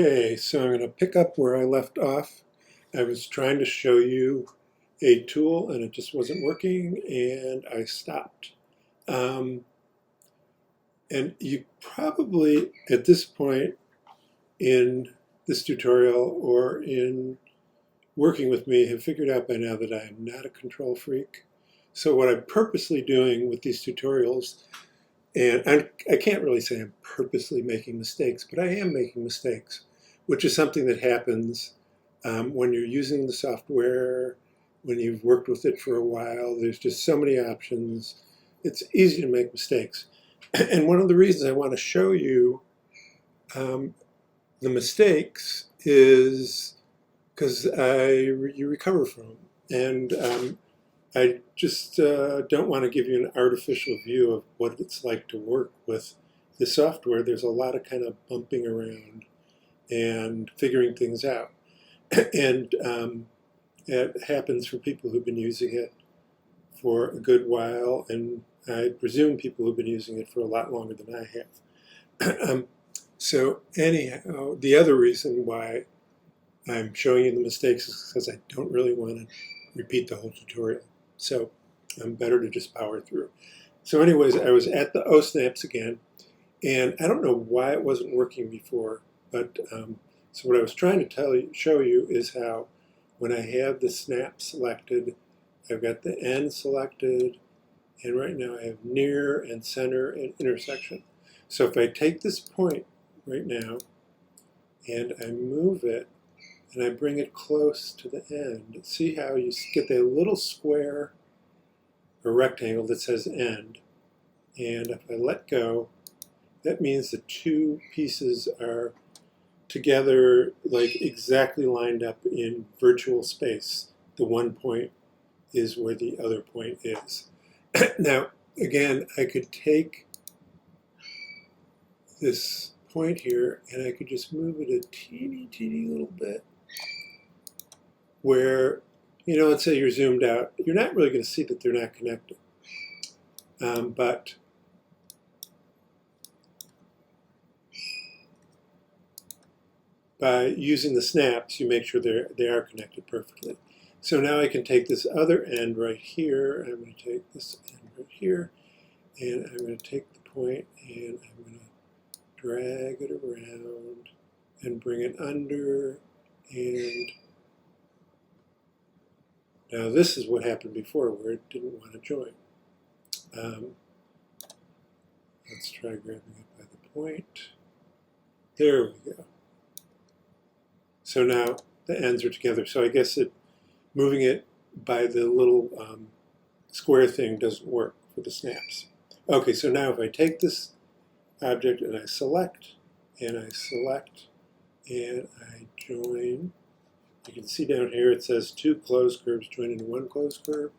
Okay, so I'm going to pick up where I left off. I was trying to show you a tool and it just wasn't working and I stopped. And you probably, at this point in this tutorial or in working with me, have figured out by now that I am not a control freak. So what I'm purposely doing with these tutorials, and I can't really say I'm purposely making mistakes, but I am making mistakes, which is something that happens when you're using the software, when you've worked with it for a while. There's just so many options. It's easy to make mistakes. And one of the reasons I want to show you the mistakes is because you recover from them. And I just don't want to give you an artificial view of what it's like to work with the software. There's a lot of kind of bumping around and figuring things out. And it happens for people who've been using it for a good while, and I presume people who've been using it for a lot longer than I have. So anyhow, the other reason why I'm showing you the mistakes is because I don't really want to repeat the whole tutorial. So I'm better to just power through. So anyways, I was at the osnaps again, and I don't know why it wasn't working before, but so what I was trying to show you is how when I have the snap selected, I've got the end selected, and right now I have near and center and intersection. So if I take this point right now and I move it and I bring it close to the end, see how you get that little square or rectangle that says end, and if I let go, that means the two pieces are together, like exactly lined up in virtual space. The one point is where the other point is. Now, again, I could take this point here and I could just move it a teeny little bit where, let's say you're zoomed out, you're not really going to see that they're not connected. But by using the snaps, you make sure they are connected perfectly. So now I can take this other end right here, I'm going to take this end right here, and I'm going to take the point and I'm going to drag it around and bring it under, and now this is what happened before where it didn't want to join. Let's try grabbing it by the point. There we go. So now the ends are together. So I guess moving it by the little square thing doesn't work for the snaps. Okay, so now if I take this object and I select, and I join, you can see down here it says two closed curves join into one closed curve.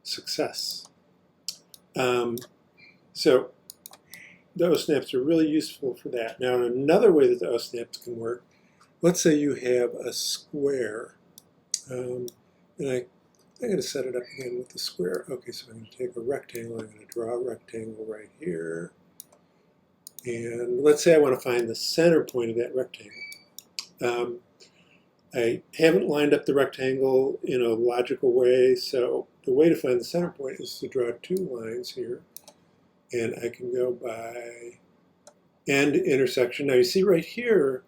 Success. So the osnaps are really useful for that. Now another way that the osnaps can work, let's say you have a square, and I'm going to set it up again with the square. Okay, so I'm going to take a rectangle, I'm going to draw a rectangle right here, and let's say I want to find the center point of that rectangle. I haven't lined up the rectangle in a logical way, so the way to find the center point is to draw two lines here, and I can go by end intersection. Now you see right here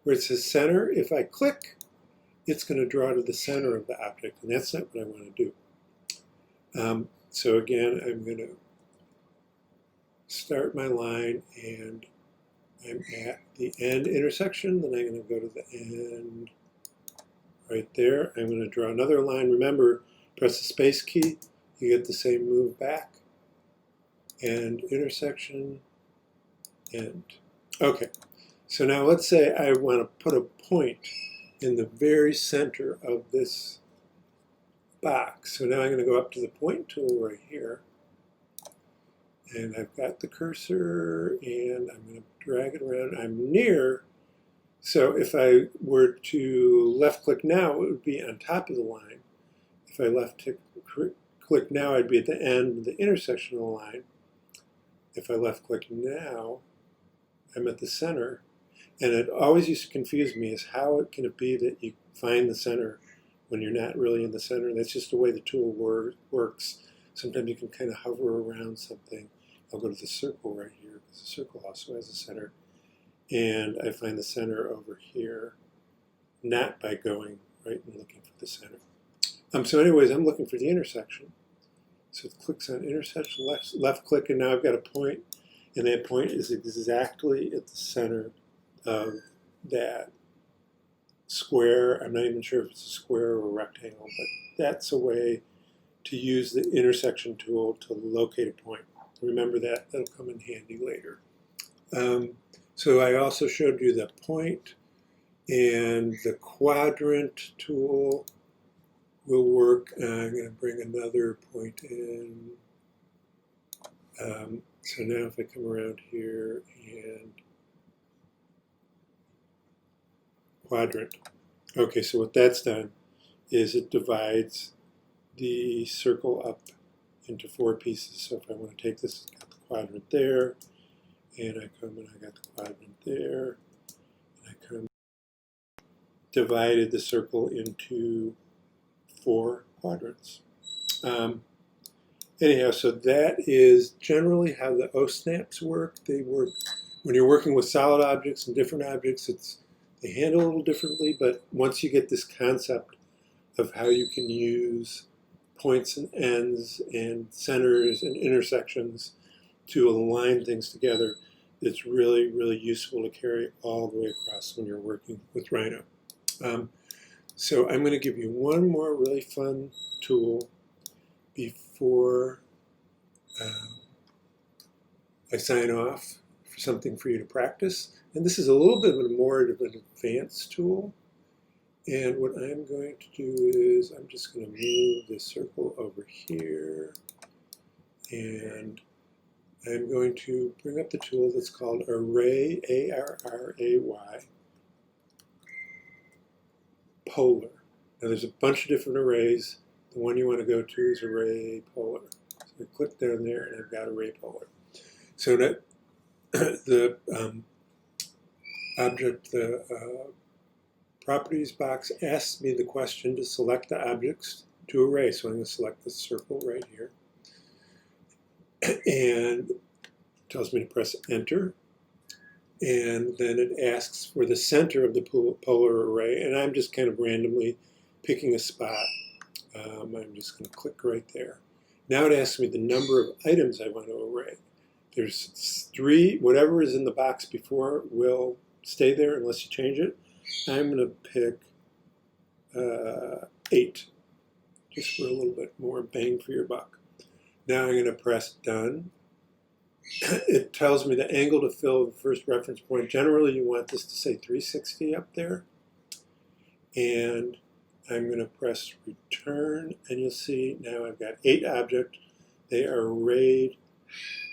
where it says center, if I click, it's going to draw to the center of the object, and that's not what I want to do. So again, I'm going to start my line, and I'm at the end intersection, then I'm going to go to the end right there. I'm going to draw another line. Remember, press the space key, you get the same move back, and intersection, end. Okay, so now let's say I want to put a point in the very center of this box. So now I'm going to go up to the point tool right here, and I've got the cursor, and I'm going to drag it around. I'm near, so if I were to left click now, it would be on top of the line. If I left click now, I'd be at the end of the intersection of the line. If I left click now, I'm at the center. And it always used to confuse me is how can it be that you find the center when you're not really in the center. That's just the way the tool works. Sometimes you can kind of hover around something. I'll go to the circle right here because the circle also has a center. And I find the center over here, not by going right and looking for the center. So anyways, I'm looking for the intersection. So it clicks on intersection, left click, and now I've got a point, and that point is exactly at the center of that square. I'm not even sure if it's a square or a rectangle, but that's a way to use the intersection tool to locate a point. Remember that, that'll come in handy later. So I also showed you the point, and the quadrant tool will work. I'm going to bring another point in. So now if I come around here and quadrant. Okay, so what that's done is it divides the circle up into 4 pieces. So if I want to take this, I've got the quadrant there, and I come and I got the quadrant there, and I come divided the circle into 4 quadrants. Anyhow, so that is generally how the osnaps work. They work when you're working with solid objects and different objects. They handle a little differently, but once you get this concept of how you can use points and ends and centers and intersections to align things together, it's really, really useful to carry all the way across when you're working with Rhino. So I'm going to give you one more really fun tool before I sign off, for something for you to practice. And this is a little bit of a more of an advanced tool. And what I'm going to do is I'm just going to move this circle over here, and I'm going to bring up the tool that's called Array, A-R-R-A-Y, Polar. Now there's a bunch of different arrays. The one you want to go to is Array Polar. So I click down there and I've got Array Polar. So that the properties box asks me the question to select the objects to array. So I'm going to select the circle right here. And it tells me to press enter. And then it asks for the center of the polar array. And I'm just kind of randomly picking a spot. I'm just going to click right there. Now it asks me the number of items I want to array. There's 3, whatever is in the box before will stay there unless you change it. I'm going to pick 8, just for a little bit more bang for your buck. Now I'm going to press done. It tells me the angle to fill the first reference point. Generally you want this to say 360 up there. And I'm going to press return, and you'll see now I've got 8 objects. They are arrayed,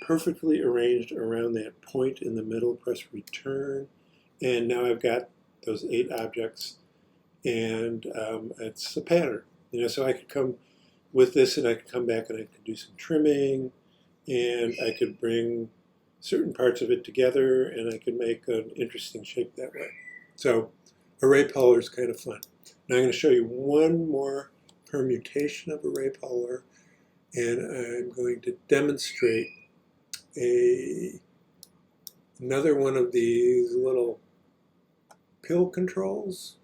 perfectly arranged around that point in the middle. Press return, and now I've got those 8 objects, and it's a pattern. So I could come with this, and I could come back and I could do some trimming, and I could bring certain parts of it together, and I could make an interesting shape that way. So array polar is kind of fun. Now I'm going to show you one more permutation of array polar, and I'm going to demonstrate another one of these little pill controls.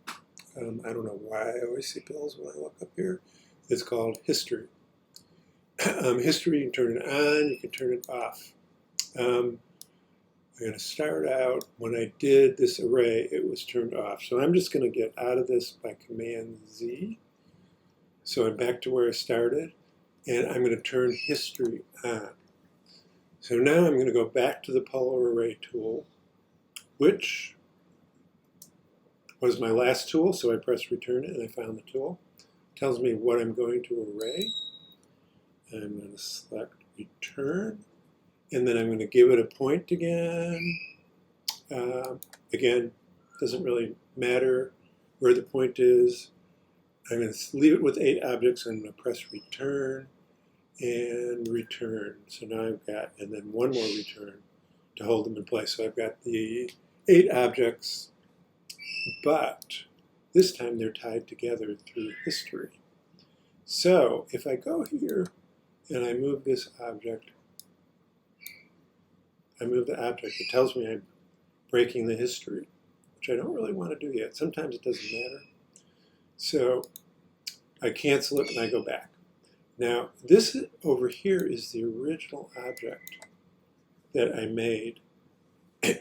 I don't know why I always see pills when I look up here. It's called history. History, you can turn it on, you can turn it off. I'm going to start out, when I did this array, it was turned off. So I'm just going to get out of this by Command Z. So I'm back to where I started, and I'm going to turn history on. So now I'm going to go back to the polar array tool, which was my last tool. So I press return and I found the tool. It tells me what I'm going to array. I'm going to select return. And then I'm going to give it a point again. Again, doesn't really matter where the point is. I'm going to leave it with 8 objects. I'm going to press return and return. So now I've got, and then one more return to hold them in place. So I've got the 8 objects, but this time they're tied together through history. So if I go here and I move this object, I move the object, it tells me I'm breaking the history, which I don't really want to do yet. Sometimes it doesn't matter. So I cancel it and I go back. Now this over here is the original object that I made,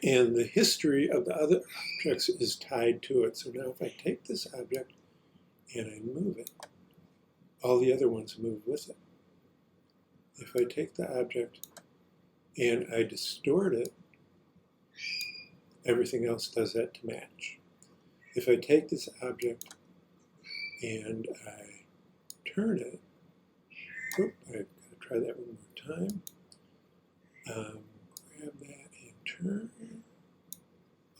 and the history of the other objects is tied to it. So now if I take this object and I move it, all the other ones move with it. If I take the object and I distort it, everything else does that to match. If I take this object and I turn it, I've got to try that one more time. Grab that and turn.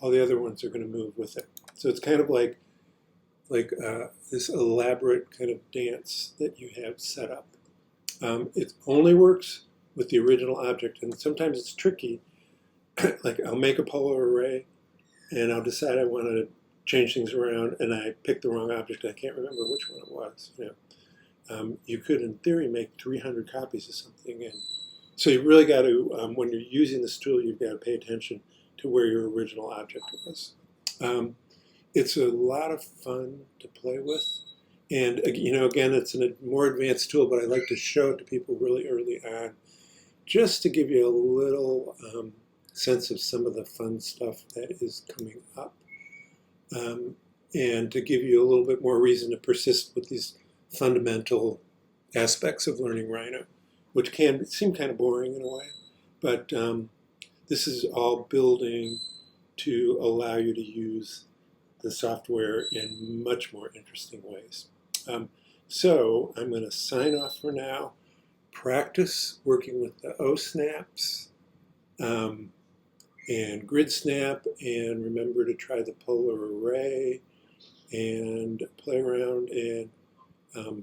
All the other ones are going to move with it. So it's kind of like this elaborate kind of dance that you have set up. It only works with the original object, and sometimes it's tricky. Like I'll make a polar array, and I'll decide I want to change things around, and I pick the wrong object. I can't remember which one it was. You could, in theory, make 300 copies of something, and so you really got to, when you're using this tool, you've got to pay attention to where your original object was. It's a lot of fun to play with. And again, it's a more advanced tool, but I like to show it to people really early on, just to give you a little sense of some of the fun stuff that is coming up, and to give you a little bit more reason to persist with these fundamental aspects of learning Rhino, which can seem kind of boring in a way, but this is all building to allow you to use the software in much more interesting ways. So I'm going to sign off for now. Practice working with the osnaps and grid snap, and remember to try the polar array and play around and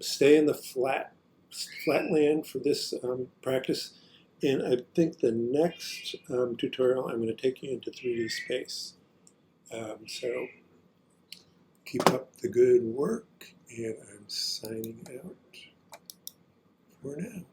stay in the flatland for this practice. And I think the next tutorial I'm going to take you into 3D space. So keep up the good work, and I'm signing out for now.